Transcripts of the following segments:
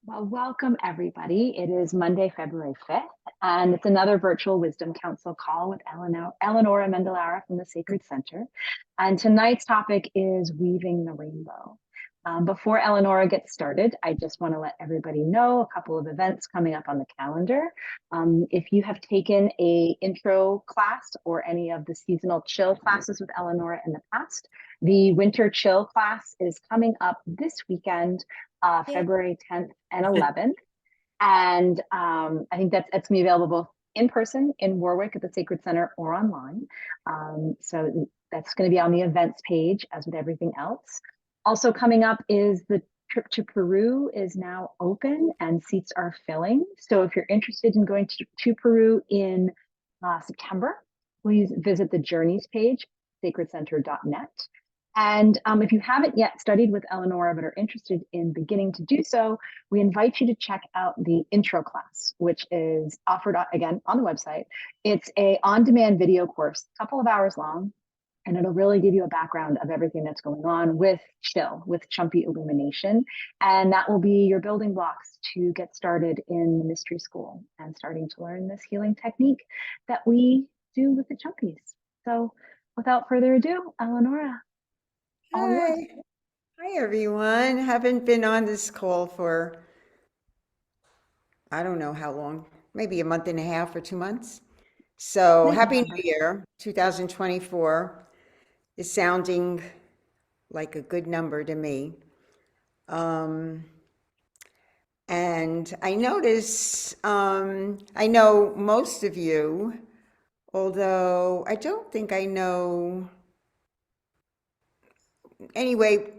Well, welcome everybody. It is Monday, February 5th, and it's another virtual Wisdom Council call with Eleonora Mendelara from the Sacred Center. And tonight's topic is weaving the rainbow. Before Eleonora gets started, I just want to let everybody know a couple of events coming up on the calendar. If you have taken a intro class or any of the seasonal chill classes with Eleonora in the past, the winter chill class is coming up this weekend, February 10th and 11th. And I think that's going to be available both in person in Warwick at the Sacred Center or online. So that's going to be on the events page as with everything else. Also coming up is the trip to Peru is now open and seats are filling. So if you're interested in going to Peru in September, please visit the Journeys page, sacredcenter.net. And if you haven't yet studied with Eleonora but are interested in beginning to do so, we invite you to check out the intro class, which is offered again on the website. It's a on-demand video course, a couple of hours long, and it'll really give you a background of everything that's going on with Chill, with Chumpi illumination. And that will be your building blocks to get started in the mystery school and starting to learn this healing technique that we do with the Chumpis. So without further ado, Eleonora. Hi. Hi, everyone. Haven't been on this call for, I don't know how long, maybe a month and a half or 2 months. So Happy New Year. 2024 is sounding like a good number to me. And I notice, I know most of you, although I don't think I know. Anyway,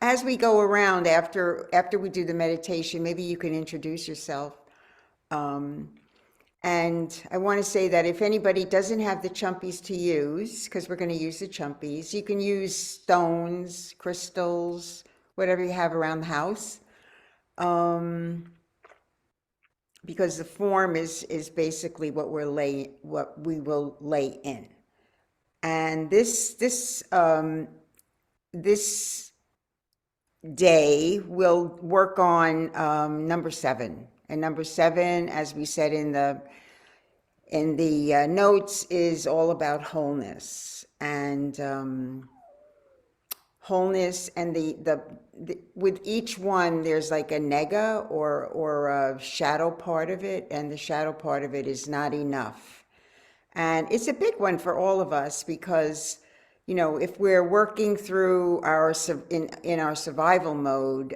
as we go around after we do the meditation, maybe you can introduce yourself. And I want to say that if anybody doesn't have the Chumpies to use, because we're going to use the Chumpies, you can use stones, crystals, whatever you have around the house. Because the form is basically what we will lay in. And this day we'll work on number 7, and number 7, as we said in the notes, is all about wholeness and wholeness. And the with each one there's like a nega or a shadow part of it, and the shadow part of it is not enough. And it's a big one for all of us because, you know, if we're working through in our survival mode,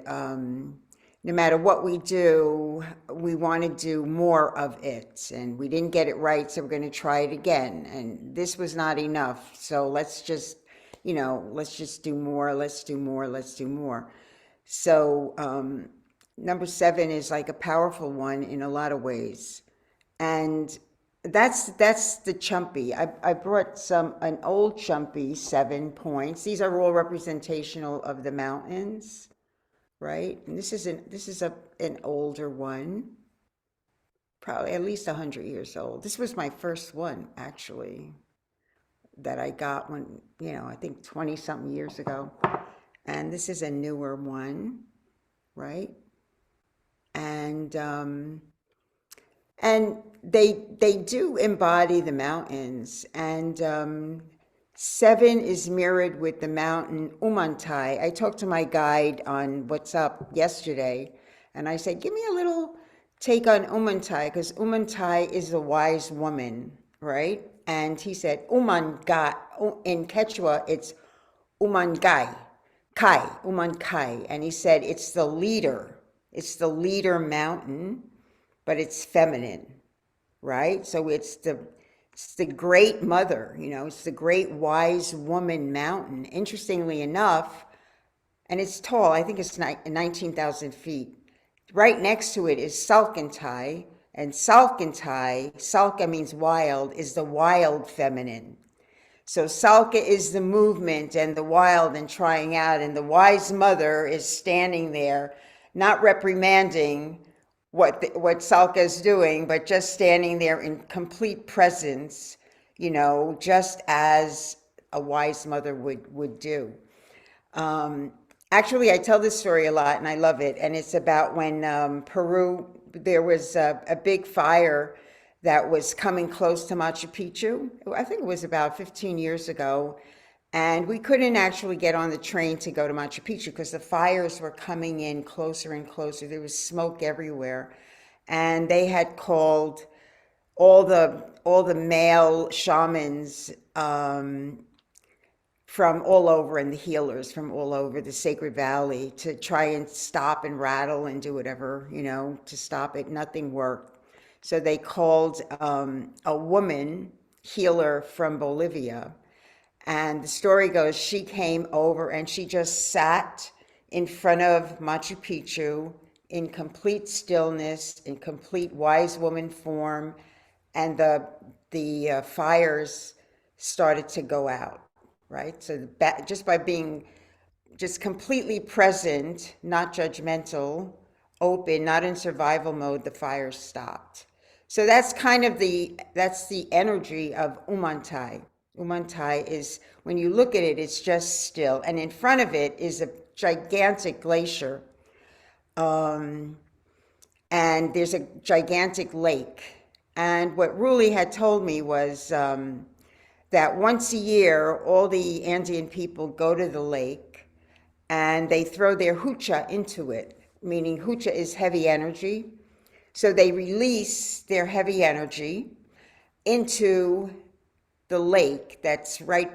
no matter what we do, we want to do more of it. And we didn't get it right, so we're going to try it again. And this was not enough, so let's just do more. Let's do more. Let's do more. So number 7 is like a powerful one in a lot of ways, and that's the Chumpy. I brought an old Chumpy 7 points. These are all representational of the mountains, right? And this is an older one, probably at least 100 years old. This was my first one, actually, that I got when, I think 20 something years ago. And this is a newer one, right? And they do embody the mountains. And 7 is mirrored with the mountain Umantay. I talked to my guide on What's Up yesterday, and I said, give me a little take on Umantay, because Umantay is a wise woman, right? And he said, Umangai. In Quechua, it's Umangai, Umankai. And he said, it's the leader mountain, but it's feminine, right? So it's the great mother, it's the great wise woman mountain. Interestingly enough, and it's tall, I think it's 19,000 feet. Right next to it is Salkantay, and Salkantay, Salka means wild, is the wild feminine. So Salka is the movement and the wild and trying out, and the wise mother is standing there, not reprimanding what Salka is doing, but just standing there in complete presence, just as a wise mother would do. Actually, I tell this story a lot and I love it. And it's about when Peru, there was a big fire that was coming close to Machu Picchu. I think it was about 15 years ago. And we couldn't actually get on the train to go to Machu Picchu because the fires were coming in closer and closer. There was smoke everywhere. And they had called all the male shamans from all over, and the healers from all over the Sacred Valley to try and stop and rattle and do whatever, to stop it. Nothing worked. So they called a woman healer from Bolivia. And the story goes she came over and she just sat in front of Machu Picchu in complete stillness, in complete wise woman form, and the fires started to go out, right? So just by being just completely present, not judgmental, open, not in survival mode, the fire stopped. So that's the energy of Umantai. Umantai is, when you look at it, it's just still, and in front of it is a gigantic glacier, and there's a gigantic lake. And what Ruli had told me was that once a year, all the Andean people go to the lake and they throw their hucha into it, meaning hucha is heavy energy. So they release their heavy energy into the lake that's right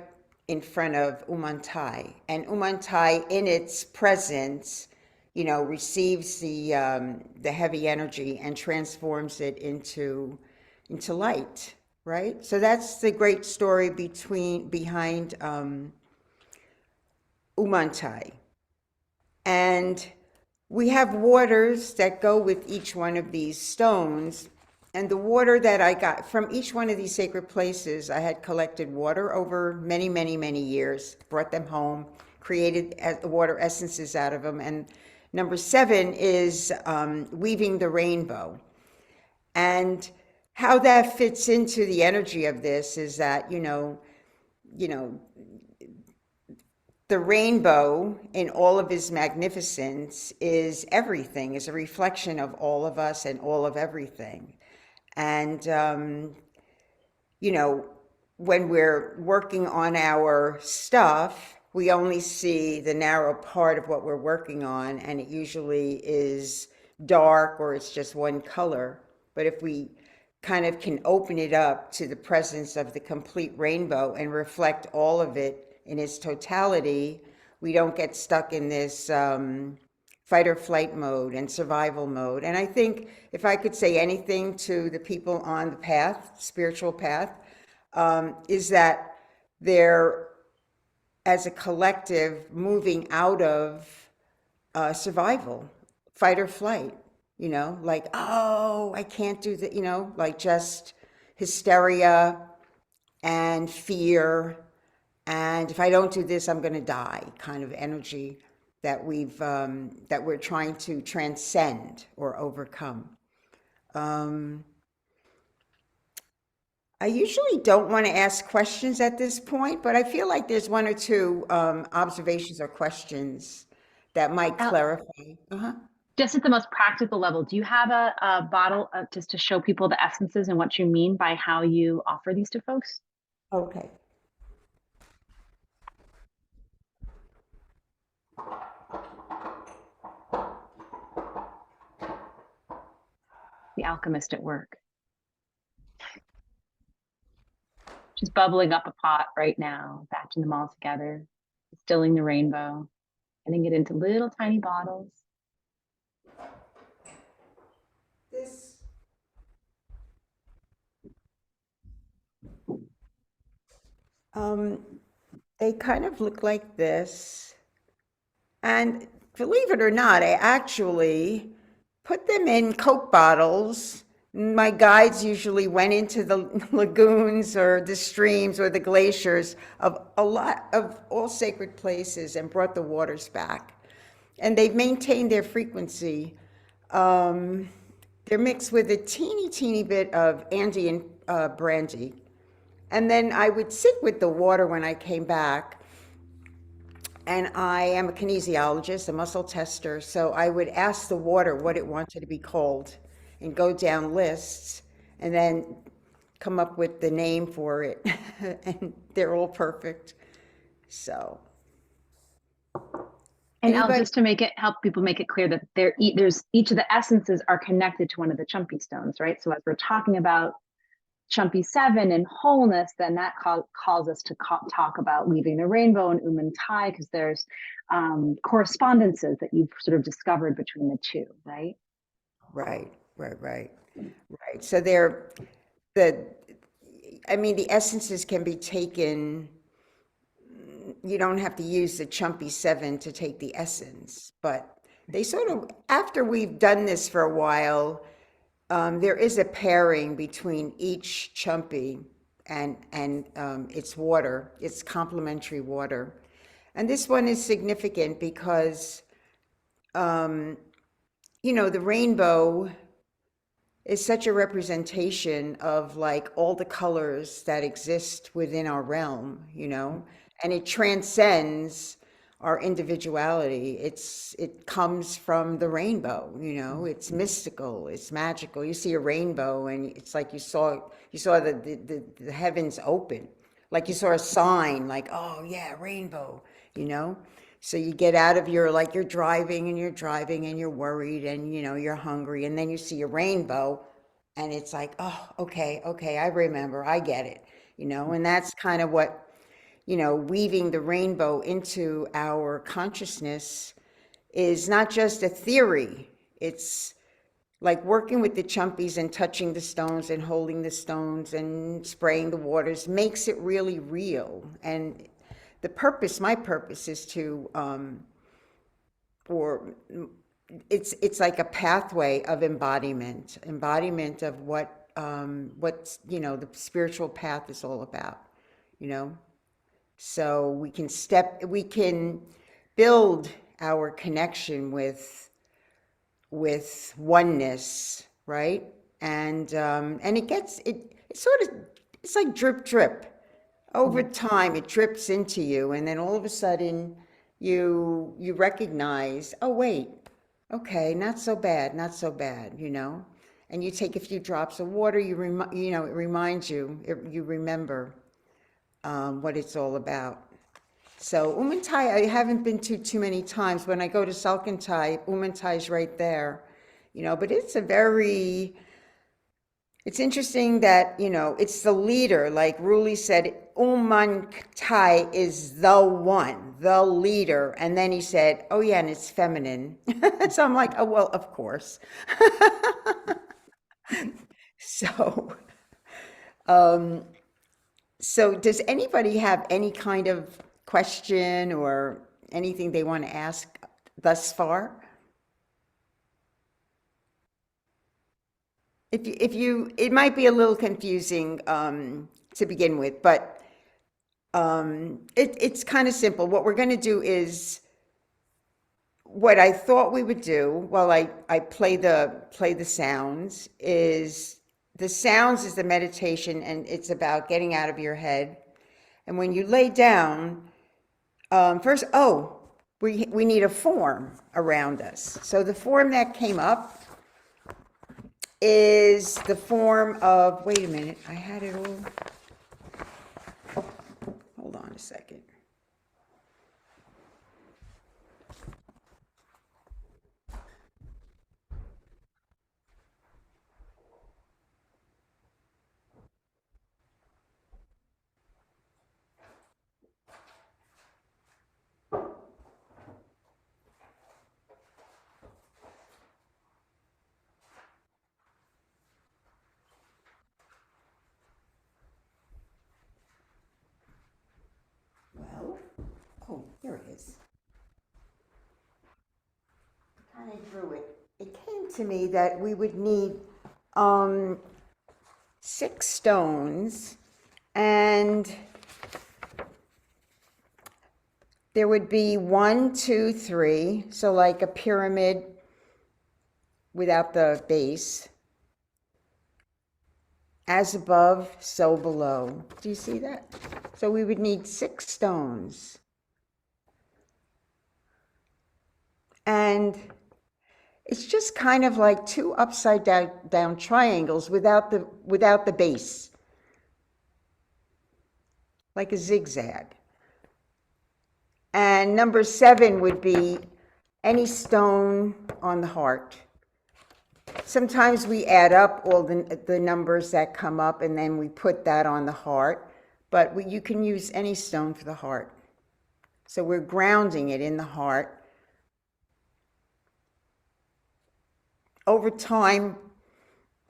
in front of Umantai. And Umantai, in its presence, receives the heavy energy and transforms it into light, right? So that's the great story behind Umantai. And we have waters that go with each one of these stones. And the water that I got from each one of these sacred places, I had collected water over many, many, many years, brought them home, created water essences out of them. And number 7 is weaving the rainbow. And how that fits into the energy of this is that, the rainbow in all of its magnificence is everything, is a reflection of all of us and all of everything. And, when we're working on our stuff, we only see the narrow part of what we're working on, and it usually is dark or it's just one color. But if we kind of can open it up to the presence of the complete rainbow and reflect all of it in its totality, we don't get stuck in this fight or flight mode and survival mode. And I think if I could say anything to the people on the path, spiritual path, is that they're, as a collective, moving out of survival, fight or flight, like, oh, I can't do that, like just hysteria and fear. And if I don't do this, I'm going to die kind of energy that we're trying to transcend or overcome. I usually don't want to ask questions at this point, but I feel like there's one or two observations or questions that might Al, clarify. Uh-huh. just at the most practical level, do you have a bottle just to show people the essences and what you mean by how you offer these to folks? Okay. The alchemist at work. Just bubbling up a pot right now, batching them all together, distilling the rainbow, getting it into little tiny bottles. This they kind of look like this. And believe it or not, I actually put them in Coke bottles. My guides usually went into the lagoons or the streams or the glaciers of a lot of all sacred places and brought the waters back. And they've maintained their frequency. They're mixed with a teeny, teeny bit of Andean brandy. And then I would sit with the water when I came back And I am a kinesiologist, a muscle tester. So I would ask the water what it wanted to be called and go down lists and then come up with the name for it. And they're all perfect. So And Al, anybody, just to make it help people make it clear that there's each of the essences are connected to one of the Chumpi stones, right? So as we're talking about Chumpi 7 and wholeness, then that calls us to talk about weaving the rainbow and Umantay, because there's correspondences that you've sort of discovered between the two, right? right, right. So they're the, I mean, the essences can be taken. You don't have to use the Chumpy 7 to take the essence, but they sort of, after we've done this for a while, there is a pairing between each Chumpy and its water, its complementary water. And this one is significant because, the rainbow is such a representation of like all the colors that exist within our realm, and it transcends our individuality. It comes from the rainbow, it's mystical, it's magical. You see a rainbow and it's like you saw the heavens open, like you saw a sign like, oh yeah, rainbow, you know so you get out of your, like, you're driving and you're worried and you're hungry, and then you see a rainbow and it's like, oh, okay, I remember, I get it, and that's kind of what, weaving the rainbow into our consciousness is not just a theory. It's like working with the chumpies and touching the stones and holding the stones and spraying the waters makes it really real. And my purpose is to, or it's like a pathway of embodiment of what's, the spiritual path is all about, you know? So we can build our connection with oneness, right? And it sort of, it's like drip drip. Over time, it drips into you, and then all of a sudden, you recognize, oh wait, okay, not so bad, not so bad, And you take a few drops of water, it reminds you, you remember what it's all about. So Umantay, I haven't been to too many times. When I go to Salkantay, Umantay's right there, But it's interesting that, it's the leader, like Ruli said, Umantay is the one, the leader. And then he said, oh yeah, and it's feminine. So I'm like, oh, well, of course. So, um, so does anybody have any kind of question or anything they want to ask thus far? It might be a little confusing to begin with, but it's kind of simple. What we're going to do is what I thought we would do while I play the sounds is the sounds is the meditation, and it's about getting out of your head. And when you lay down, first, we need a form around us. So the form that came up is the form of, wait a minute, I had it all. Hold on a second. Well, oh, here it is. I kind of drew it. It came to me that we would need um, 6 stones, and there would be 1, 2, 3, so like a pyramid without the base. As above, so below. Do you see that? So we would need 6 stones. And it's just kind of like two upside down triangles without the base, like a zigzag. And number 7 would be any stone on the heart. Sometimes we add up all the numbers that come up and then we put that on the heart, but you can use any stone for the heart. So we're grounding it in the heart. Over time,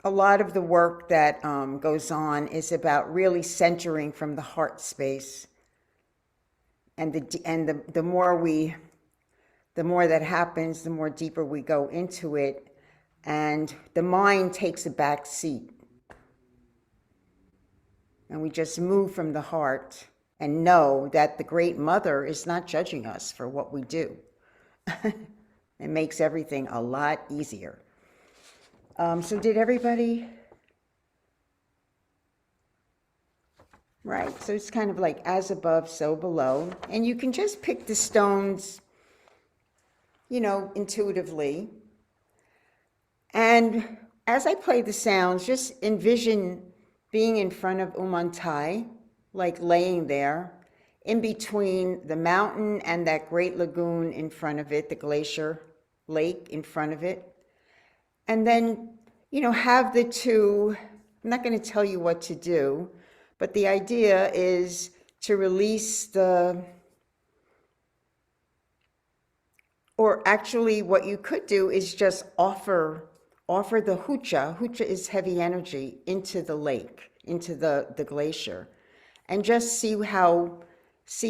a lot of the work that goes on is about really centering from the heart space. And the more that happens, the more deeper we go into it, and the mind takes a back seat. And we just move from the heart and know that the Great Mother is not judging us for what we do. It makes everything a lot easier. So did everybody? Right, so it's kind of like as above, so below. And you can just pick the stones, intuitively. And as I play the sounds, just envision being in front of Umantay, like laying there, in between the mountain and that great lagoon in front of it, the glacier lake in front of it. And then, have the two, I'm not going to tell you what to do, but the idea is to release or actually what you could do is just offer the hucha. Hucha is heavy energy into the lake, into the glacier, and just see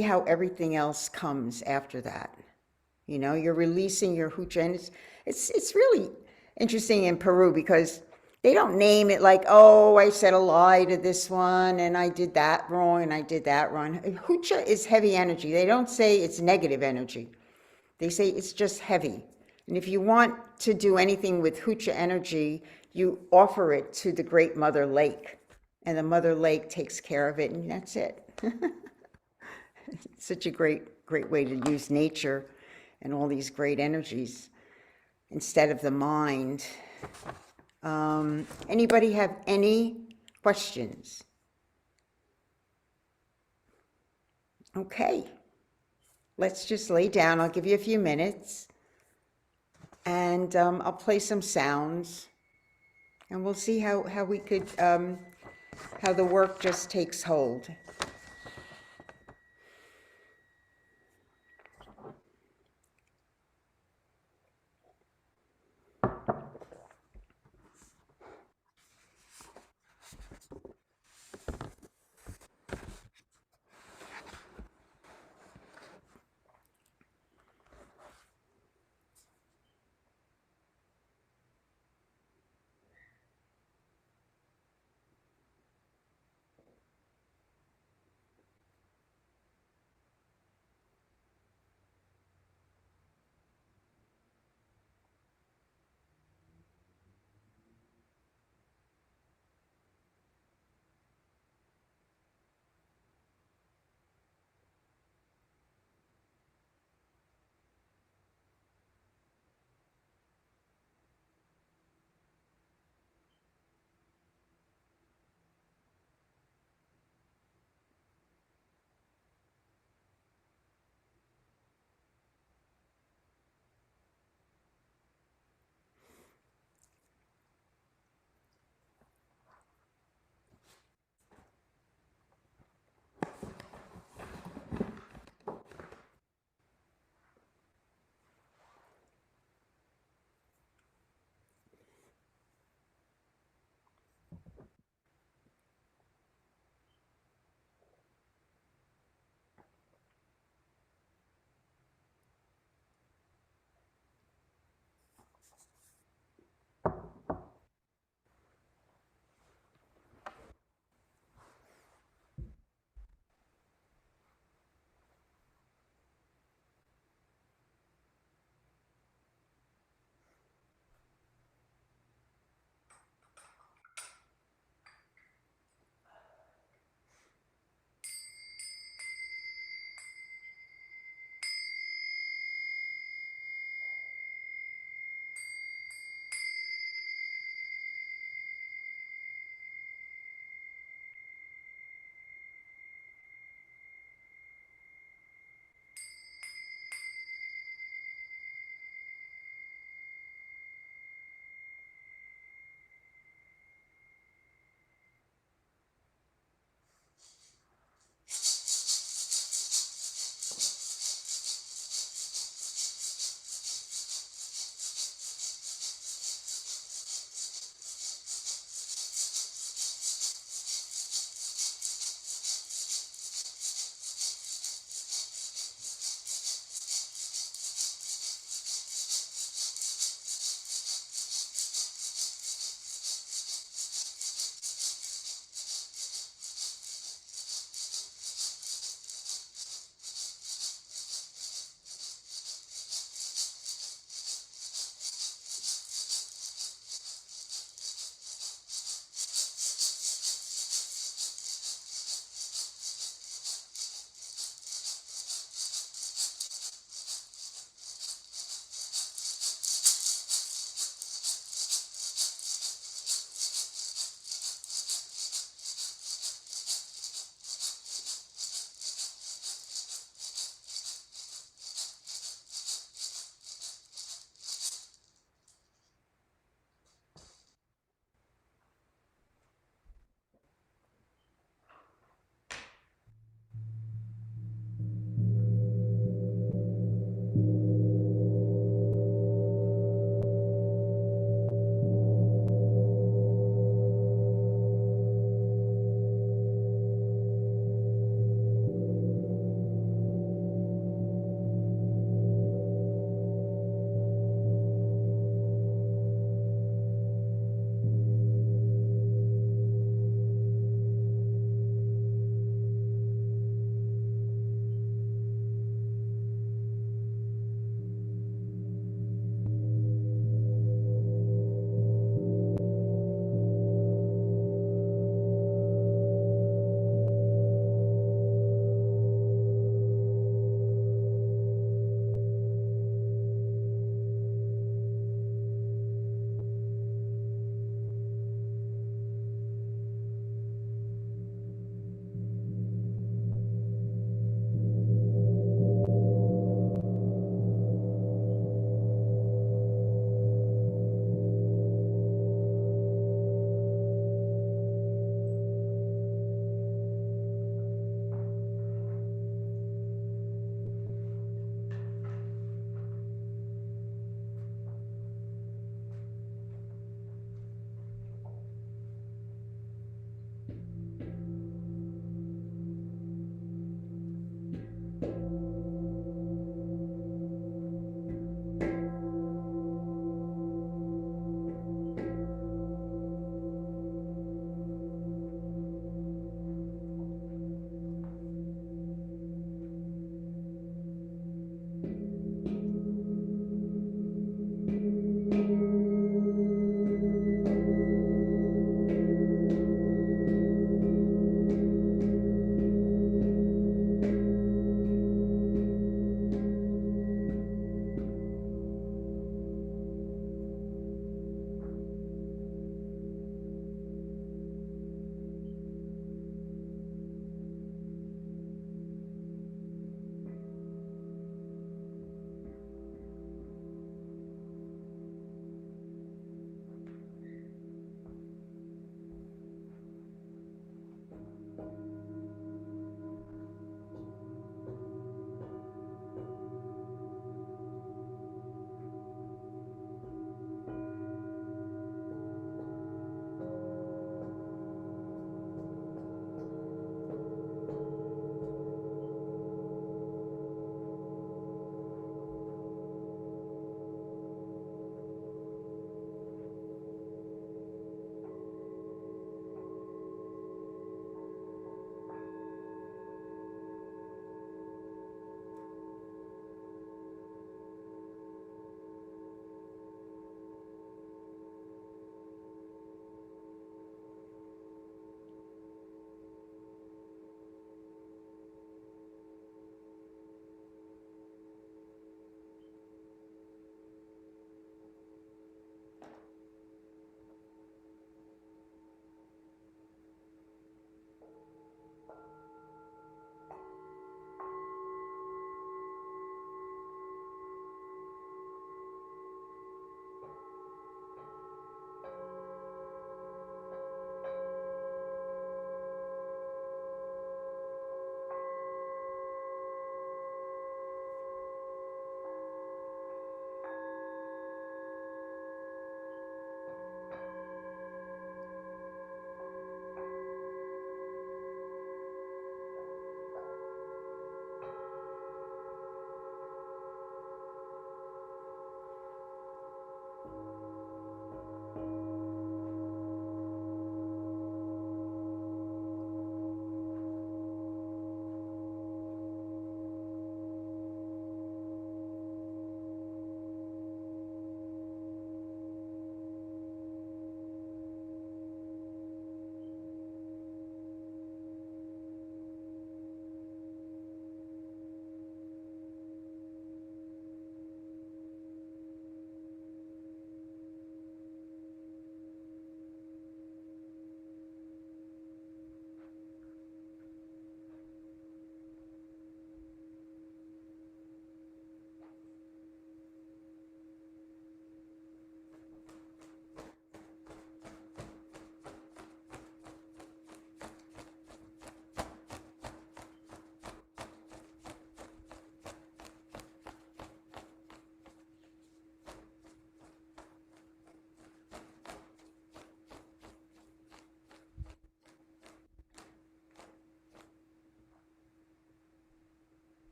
how everything else comes after that. You're releasing your hucha, and it's really interesting in Peru because they don't name it like, oh, I said a lie to this one and I did that wrong and I did that wrong. Hucha is heavy energy. They don't say it's negative energy. They say it's just heavy. And if you want to do anything with hucha energy, you offer it to the Great Mother Lake. And the Mother Lake takes care of it, and that's it. It's such a great way to use nature and all these great energies instead of the mind. Anybody have any questions? Okay, let's just lay down. I'll give you a few minutes, and I'll play some sounds, and we'll see how we could, how the work just takes hold.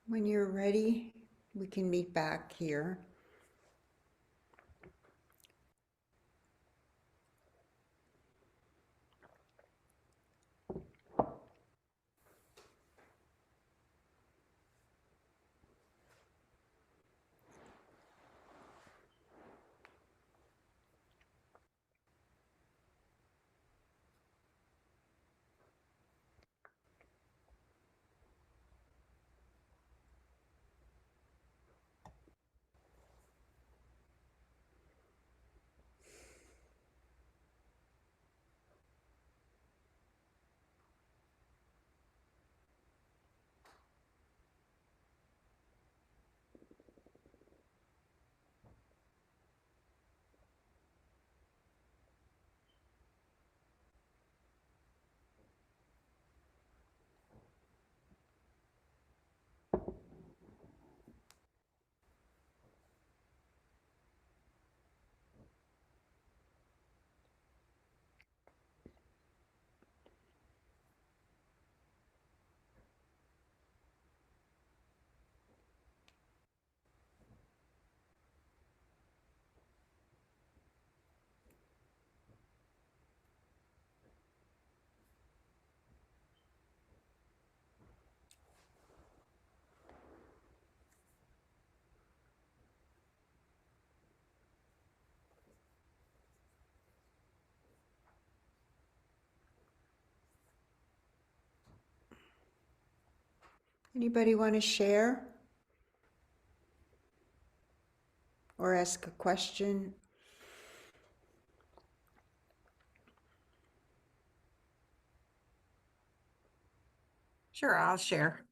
When you're ready, we can meet back here. Anybody want to share or ask a question? Sure, I'll share.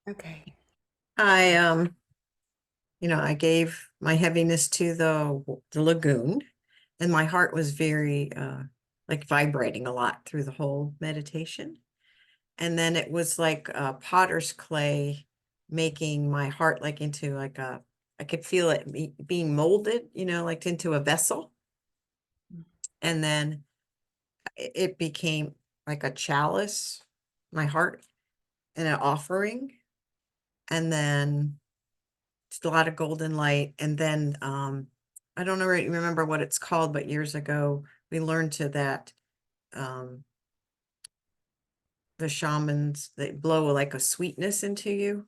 Okay. I I gave my heaviness to the lagoon, and my heart was very like vibrating a lot through the whole meditation. And then it was like potter's clay making my heart like into like I could feel it being molded, like into a vessel. And then it became like a chalice, my heart, and an offering. And then it's a lot of golden light. And then I don't know, remember what it's called, but years ago we learned to that um the shamans, they blow like a sweetness into you,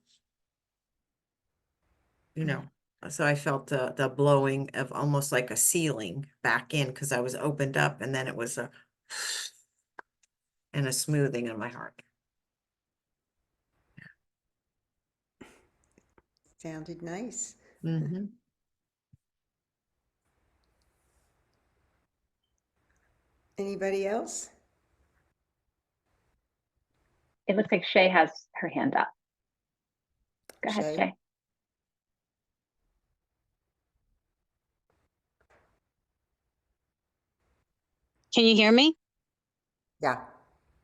you know. So I felt the blowing of almost like a sealing back in because I was opened up, and then it was a and a smoothing in my heart. Sounded nice. Mm-hmm. Anybody else? It looks like Shay has her hand up. Go ahead, Shay? Shay. Can you hear me? Yeah.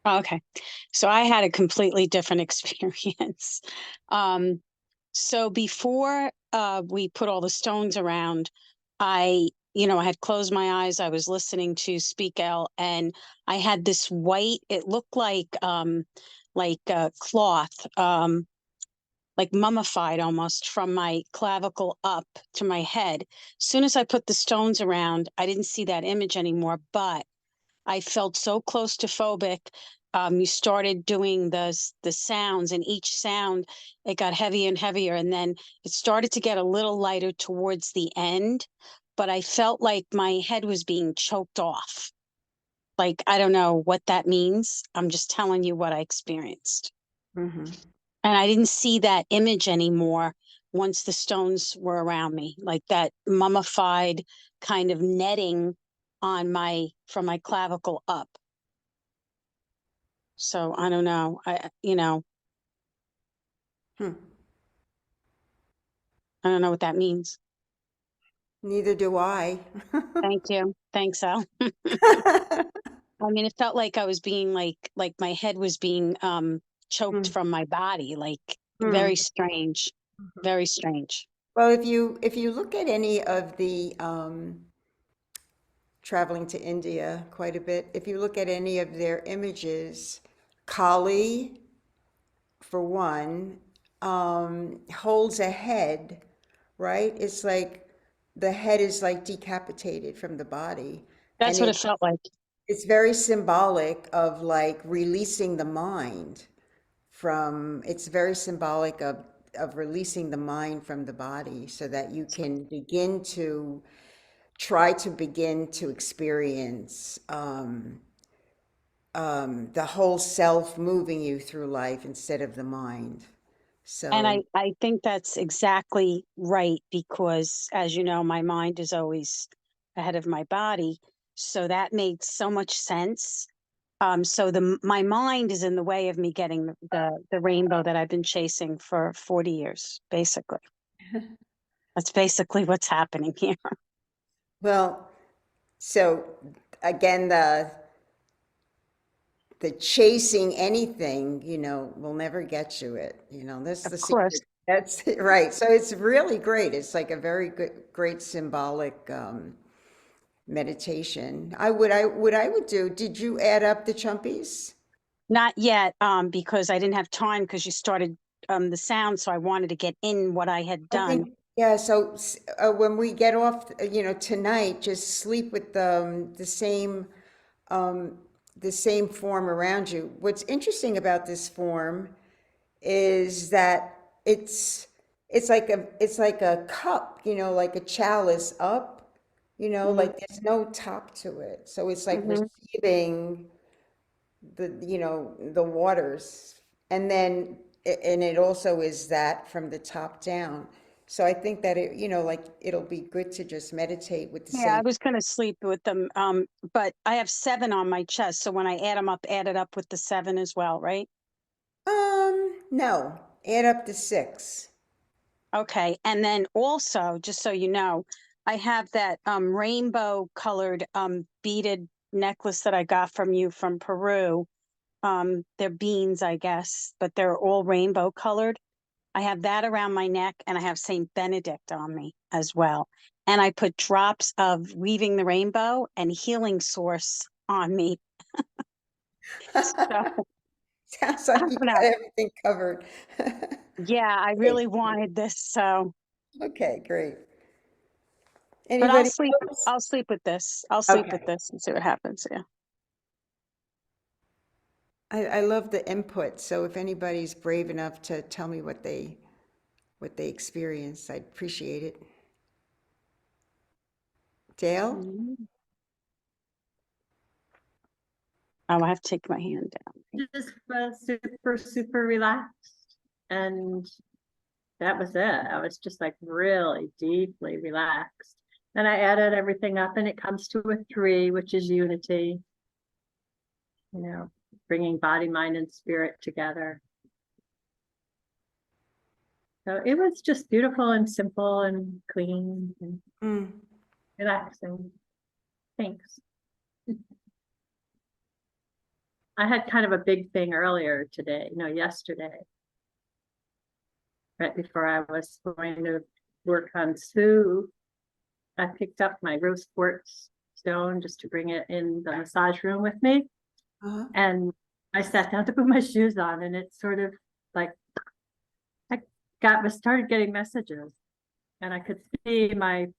Oh, okay. So I had a completely different experience. Um, so before we put all the stones around, I had closed my eyes. I was listening to Speak L, and I had this white, it looked like cloth, like mummified almost from my clavicle up to my head. As soon as I put the stones around, I didn't see that image anymore, but I felt so claustrophobic. You started doing the sounds, and each sound it got heavier and heavier, and then it started to get a little lighter towards the end. But I felt like my head was being choked off. Like I don't know what that means. I'm just telling you what I experienced, Mm-hmm. and I didn't see that image anymore once the stones were around me, like that mummified kind of netting on my from my clavicle up. So I don't know. Hmm. I don't know what that means. Neither do I. Thank you. Thanks, Al. I mean, it felt like I was being like my head was being choked Hmm. from my body, like Hmm. very strange, very strange. Well, if you look at any of the traveling to India quite a bit, if you look at any of their images, Kali, for one, holds a head, right? It's like the head is like decapitated from the body. And That's what it felt like. it's very symbolic of like releasing the mind from, it's very symbolic of releasing the mind from the body so that you can begin to try to begin to experience the whole self moving you through life instead of the mind. And So, I think that's exactly right because, as you know, my mind is always ahead of my body. So that made so much sense. So my mind is in the way of me getting the rainbow that I've been chasing for 40 years, basically. That's basically what's happening here. well, so again, the chasing anything, will never get you it. That's Of the course. secret. That's right. So it's really great. It's like a very great symbolic meditation. I would do. Did you add up the chumpies? Not yet, because I didn't have time because you started the sound, so I wanted to get in what I had I done. think, yeah. So when we get off, tonight, just sleep with um, the same form around you. What's interesting about this form is that it's like a cup, like a chalice up, Hmm. like there's no top to it. So it's like Hmm. receiving the waters. And then and it also is that from the top down. So I think that like it'll be good to just meditate with the Yeah, I same. was gonna sleep with them, but I have 7 on my chest, so when I add them up, add it up with the 7 as well, right? No, add up to 6. Okay, and then also, just so you know, I have that rainbow colored beaded necklace that I got from you from Peru. They're beans, I guess, but they're all rainbow colored. I have that around my neck and I have Saint Benedict on me as well. And I put drops of Weaving the Rainbow and Healing Source on me. So Sounds I like don't you know. got everything covered. Yeah, I Great. really wanted this. So, Okay, great. but Anybody else? I'll sleep with this. I'll sleep with Okay. this and see what happens. Yeah. I love the input. So if anybody's brave enough to tell me what they experienced, I'd appreciate it. Dale? Mhm. Oh, I have to take my hand down. Just was super, super relaxed. And that was it. I was just like really deeply relaxed. And I added everything up and it comes to a 3, which is unity, bringing body, mind, and spirit together. So it was just beautiful and simple and clean and Mm. relaxing. Thanks. I had kind of a big thing earlier today, yesterday, right before I was going to work on Sue. I picked up my rose quartz stone just to bring it in the massage room with me. Uh-huh. And I sat down to put my shoes on, and it's sort of like I started getting messages, and I could see when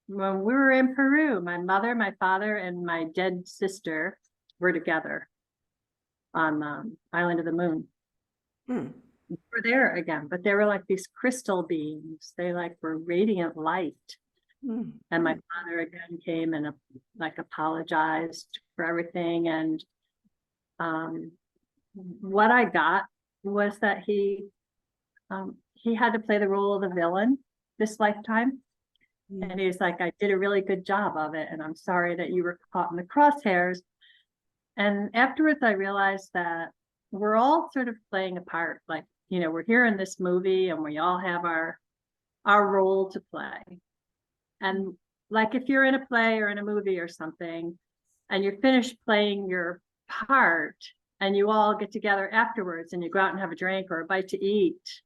we were in Peru, my mother, my father, and my dead sister were together on Island of the Moon. Hmm. We're there again, but they were like these crystal beings. They like were radiant light. Hmm. And my father again came and apologized for everything. And what I got was that he had to play the role of the villain this lifetime. Hmm. And he's like, I did a really good job of it. And I'm sorry that you were caught in the crosshairs. And afterwards, I realized that we're all sort of playing a part. Like, we're here in this movie and we all have our role to play. And like if you're in a play or in a movie or something, and you're finished playing your part, and you all get together afterwards and you go out and have a drink or a bite to eat,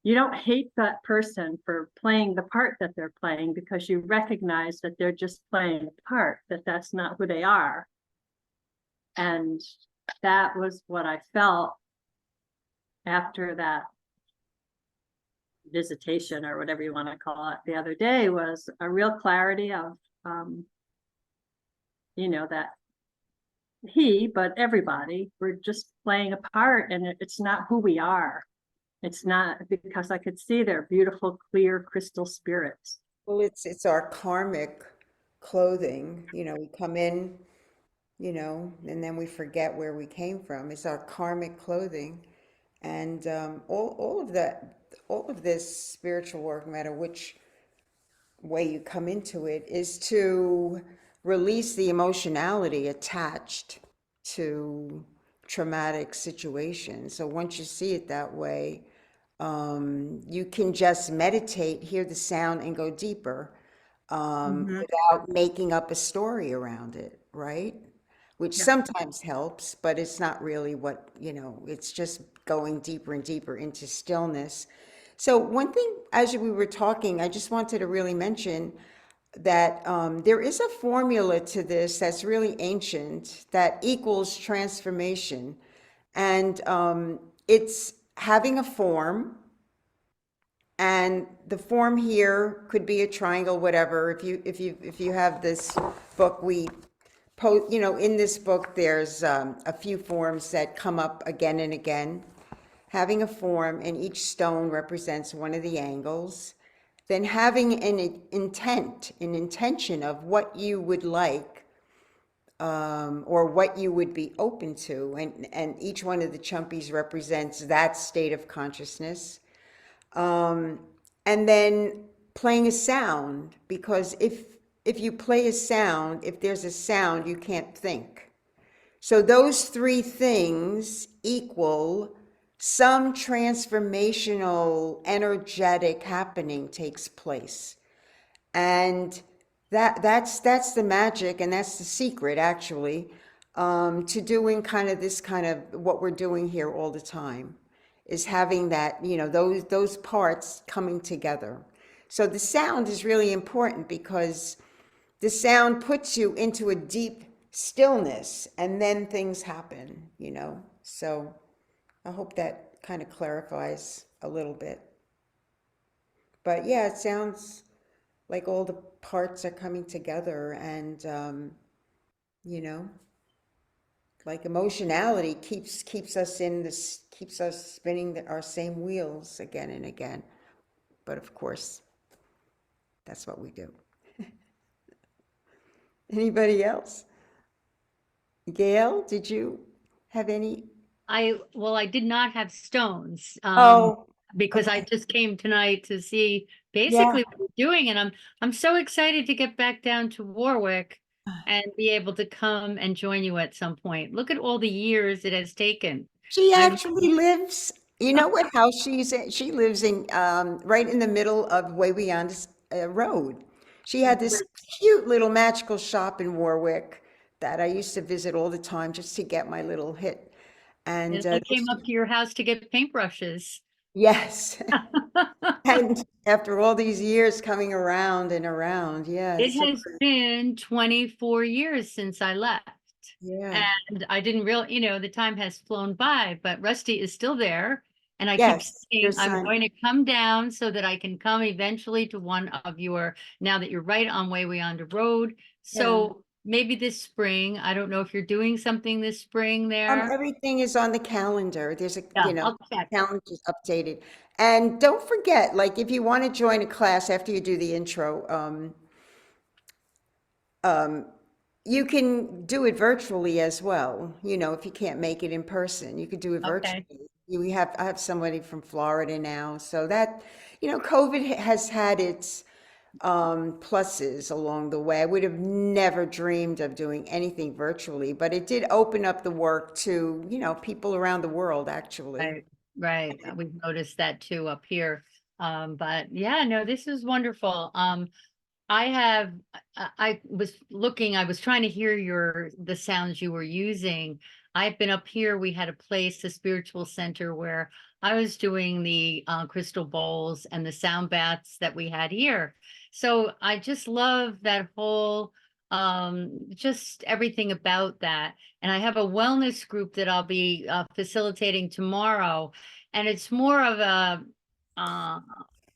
you don't hate that person for playing the part that they're playing because you recognize that they're just playing a part, that that's not who they are. And that was what I felt after that visitation or whatever you want to call it the other day was a real clarity of, that but everybody, we're just playing a part, and it's not who we are. It's not, because I could see they're beautiful, clear crystal spirits. Well, it's our karmic clothing. We come in, and then we forget where we came from. It's our karmic clothing, and all of that, all of this spiritual work, no matter which way you come into it, is to release the emotionality attached to traumatic situations. So once you see it that way, you can just meditate, hear the sound, and go deeper, Mhm. without making up a story around it, right? Which Yeah. sometimes helps, but it's not really what, it's just going deeper and deeper into stillness. So one thing, as we were talking, I just wanted to really mention that there is a formula to this that's really ancient that equals transformation. And it's having a form, and the form here could be a triangle, whatever. If you have this book, in this book, there's a few forms that come up again and again. Having a form, and each stone represents one of the angles. Then having an intention of what you would like, or what you would be open to, and each one of the chumpies represents that state of consciousness. And then playing a sound, because if you play a sound, if there's a sound, you can't think. So those three things equal some transformational, energetic happening takes place. And that's the magic, and that's the secret, actually, to doing kind of what we're doing here all the time, is having that, those parts coming together. So the sound is really important, because the sound puts you into a deep stillness, and then things happen. So I hope that kind of clarifies a little bit. But yeah, it sounds like all the parts are coming together, and you know like emotionality keeps us in this, keeps us spinning our same wheels again and again. But of course, that's what we do. Anybody else? Gail, did you have any? I did not have stones, Oh, because I okay. just came tonight to see Yeah. basically what we're doing, and I'm so excited to get back down to Warwick and be able to come and join you at some point. Look at all the years it has taken. She I'm actually lives, you know what house she's in? She lives in, right in the middle of Way Beyond Road. She had this cute little magical shop in Warwick that I used to visit all the time just to get my little hit. And and I came up to your house to get paintbrushes. yes, and after all these years coming around and around, yeah, It it's so has great. been 24 years since I left. Yeah. And I didn't really, the time has flown by, but Rusty is still there. And I keep Yes, your saying, I'm son. going to come down so that I can come eventually to one of now that you're right on Way Yonder Road. Yeah. So maybe this spring, I don't know if you're doing something this spring there. Everything is on the calendar. There's Yeah, I'll check. calendar's updated. And don't forget, like, if you want to join a class after you do the intro, you can do it virtually as well. If you can't make it in person, you could do it Okay. virtually. I have somebody from Florida now, so that, COVID has had its pluses along the way. I would have never dreamed of doing anything virtually, but it did open up the work to, people around the world, actually. Right, right. We've noticed that too up here. But yeah, no, this is wonderful. I have, I was trying to hear the sounds you were using. I've been up here, we had a place, a spiritual center where I was doing the crystal bowls and the sound baths that we had here. So I just love that whole, just everything about that. And I have a wellness group that I'll be facilitating tomorrow. And it's more of a,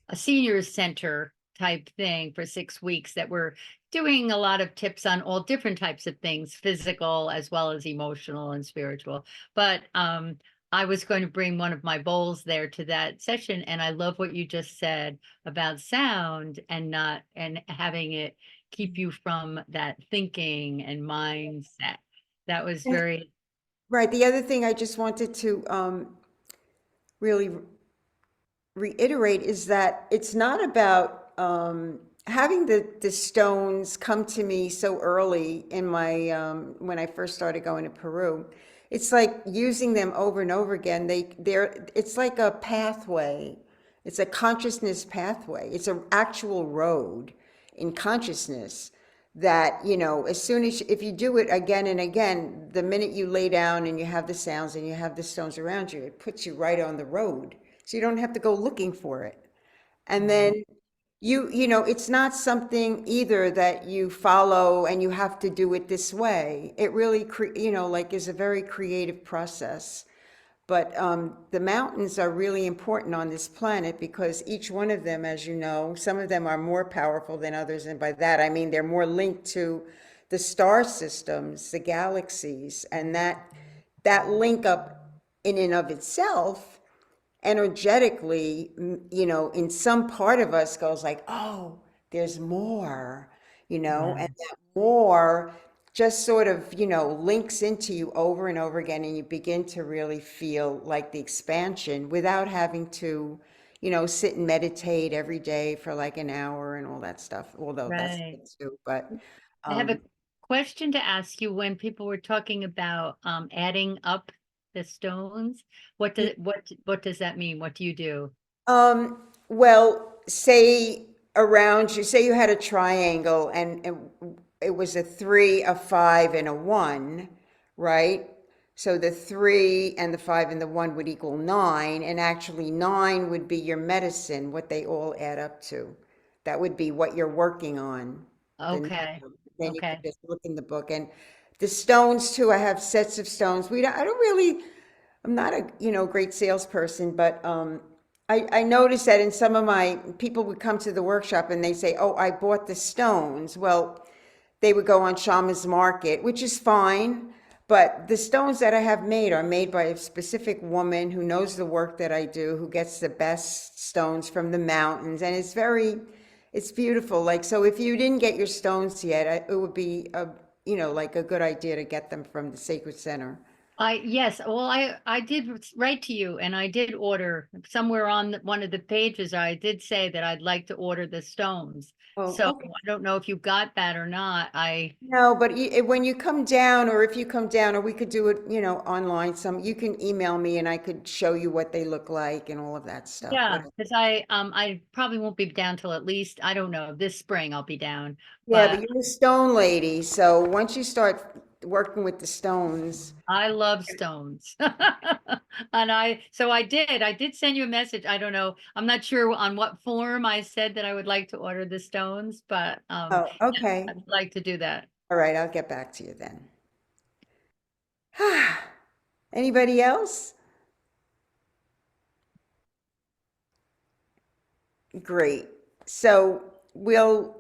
a seniors center type thing for 6 weeks that we're doing a lot of tips on all different types of things, physical as well as emotional and spiritual. But I was going to bring one of my bowls there to that session, and I love what you just said about sound and having it keep you from that thinking and mindset. That was And- very Right. The other thing I just wanted to really reiterate is that it's not about having the stones come to me so early in my when I first started going to Peru. It's like using them over and over again. It's like a pathway. It's a consciousness pathway. It's an actual road in consciousness that, you know, as soon as, if you do it again and again, the minute you lay down and you have the sounds and you have the stones around you, it puts you right on the road. So you don't have to go looking for it. And then you know, it's not something either that you follow and you have to do it this way. It really, you know, like is a very creative process. But the mountains are really important on this planet because each one of them, as you know, some of them are more powerful than others. And by that, I mean they're more linked to the star systems, the galaxies, and that link up in and of itself energetically, you know, in some part of us goes like, oh, there's more, you know, and that more just sort of, you know, links into you over and over again, and you begin to really feel like the expansion without having to, you know, sit and meditate every day for like an hour and all that stuff, although that's right. good too. But I have a question to ask you. When people were talking about adding up the stones, what does that mean? What do you do? Well, say around you, say you had a triangle and it was a 3, a 5, and a 1, right? So the 3 and the 5 and the 1 would equal 9, and actually 9 would be your medicine, what they all add up to. That would be what you're working on. Okay. Then you could Okay. just look in the book. And the stones too, I have sets of stones. I don't really, I'm not a, you know, great salesperson, but I noticed that in some of my people would come to the workshop and they say, oh, I bought the stones. Well, they would go on Shaman's Market, which is fine. But the stones that I have made are made by a specific woman who knows the work that I do, who gets the best stones from the mountains. And it's beautiful. Like, so if you didn't get your stones yet, it would be you know, like a good idea to get them from the Sacred Center. Yes, well, I did write to you, and I did order somewhere on one of the pages. I did say that I'd like to order the stones. Oh, So okay. I don't know if you got that or not. No, but when you come down, or if you come down, or we could do it, you know, online, you can email me and I could show you what they look like and all of that stuff. Yeah, Whatever. because I probably won't be down till at least, I don't know, this spring I'll be down. Yeah, But but you're a stone lady, so once you start working with the stones, I love stones. And I did send you a message. I don't know. I'm not sure on what form I said that I would like to order the stones, but oh, okay. I'd like to do that. All right, I'll get back to you then. Anybody else? Great. So we'll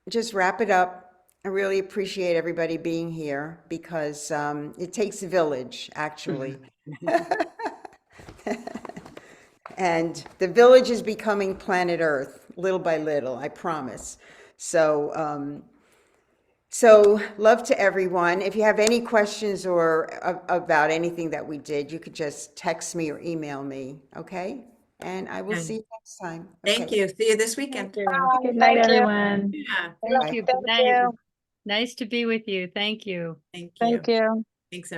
just wrap it up. I really appreciate everybody being here because it takes a village, actually. And the village is becoming planet Earth, little by little, I promise. So, so love to everyone. If you have any questions or about anything that we did, you could just text me or email me, okay? And I will see you next time. Thank Okay. you. See you this weekend. Good night, everyone. Yeah, Thank you. Good Thank night. you. Nice to be with you. Thank you. thank you. Thank you. Thanks,